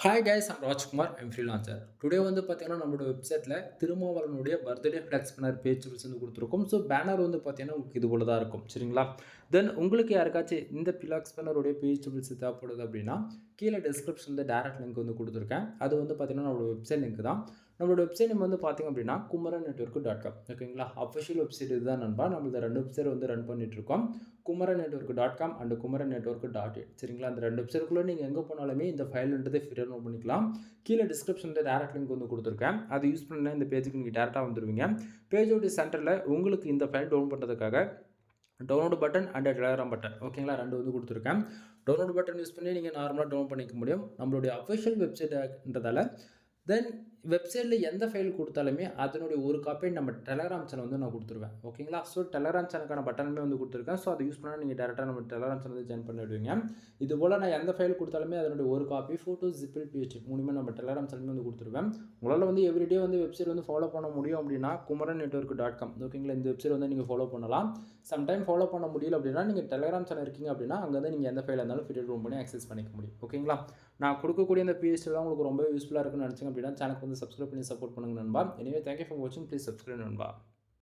Hi guys, I'm Rajkumar. I'm freelancer. Today வந்து பார்த்தீங்கன்னா, நம்மளோட வெப்சைட்டில் திருமாவளவனுடைய பர்த்டே ஃப்ளெக்ஸ் பேனர் பேஜ் வந்து கொடுத்துருக்கோம். ஸோ பேனர் வந்து பார்த்தீங்கன்னா, உங்களுக்கு இது போல தான் இருக்கும். சரிங்களா? தென் உங்களுக்கு யாருக்காச்சும் இந்த ஃப்ளெக்ஸ் பேனருடைய பேஜ் தேவைப்படுது அப்படின்னா, கீழே டிஸ்கிரிப்ஷனில் டேரக்ட் லிங்க் வந்து கொடுத்துருக்கேன். அது வந்து பார்த்தீங்கன்னா, நம்மளோட வெப்சைட் லிங்க் தான். நம்மளோட வெப்சைட் நேம் வந்து பார்த்திங்க அப்படின்னா kumaran-network.com. ஓகேங்களா? அஃபிஷியல் வெப்சைட் இதுதான் நண்பா. நம்ம இந்த 2 வெப்சைட் வந்து ரன் பண்ணிட்டுருக்கோம். kumaran-network.com and kumaran-network.in. சரிங்களா? அந்த 2 வெப்சைட்குள்ளே நீங்கள் எங்கே போனாலுமே இந்த ஃபைல்ன்றதை ஃப்ரீயாக டவுன்லோட் பண்ணிக்கலாம். கீழே டிஸ்கிரிப்ஷனில் டேரக்ட் லிங்க் வந்து கொடுத்துருக்கேன். அதை யூஸ் பண்ணால் இந்த பேஜுக்கு நீங்கள் டேரெக்டாக வந்துடுவீங்க. பேஜோடைய சென்டரில் உங்களுக்கு இந்த ஃபைல் டவுன் பண்ணுறதுக்காக download button and Telegram button, ஓகேங்களா, 2 வந்து கொடுத்துருக்கேன். டவுன்லோட் பட்டன் யூஸ் பண்ணி நீங்கள் நார்மலாக டவுன் பண்ணிக்க முடியும். நம்மளுடைய அஃபிஷியல் வெப்சைட்ன்றதால தென் வெப்சைட்டில் எந்த ஃபைல் கொடுத்தாலுமே அதனுடைய ஒரு காப்பி நம்ம டெலகிராம் சேனல் வந்து நான் கொடுத்துருவேன். ஓகேங்களா? ஸோ டெலகிராம் சேனலுக்கான பட்டனுமே வந்து கொடுத்துருக்கேன். ஸோ அதை யூஸ் பண்ணால் நீங்கள் டேரெக்டாக நம்ம டெலகிராம் சேனல் ஜாயின் பண்ணிவிடுவீங்க. இதுபோல் நான் எந்த ஃபைல் கொடுத்தாலுமே அதனுடைய ஒரு காப்பி ஃபோட்டோ ஜிப்பில் பிஹெச்டி மூலியமாக நம்ம டெலகிராம் சேனல் வந்து கொடுத்துருவேன். உங்களால் வந்து எவ்ரிடே வந்து வெப்சைட் வந்து ஃபாலோ பண்ண முடியும் அப்படின்னா kumaran-network.com, ஓகேங்களா, இந்த வெப்சைட் வந்து நீங்கள் ஃபாலோ பண்ணலாம். சம்டைம் ஃபாலோ பண்ண முடியல அப்படின்னா நீங்கள் டெலகிராம் சேனல் இருக்கீங்க அப்படின்னா அங்கே வந்து நீங்கள் எந்த ஃபைலாக இருந்தாலும் ஃப்ரீயாக டவுன் பண்ணி ஆக்சஸ் பண்ணிக்க முடியும். ஓகேங்களா? நான் கொடுக்கக்கூடிய இந்த பிஹெச்டிலாம் உங்களுக்கு ரொம்ப யூஸ்ஃபுல்லாக இருக்குன்னு நினச்சிங்க அப்படின்னா சேனலுக்கு வந்து சப்ஸ்கிரைப் பண்ணி சப்போர்ட் பண்ணுங்க நண்பா. எனிவே தேங்க்யூ ஃபார் வாட்சிங். ப்ளீஸ் சப்ஸ்கிரைப் நண்பா.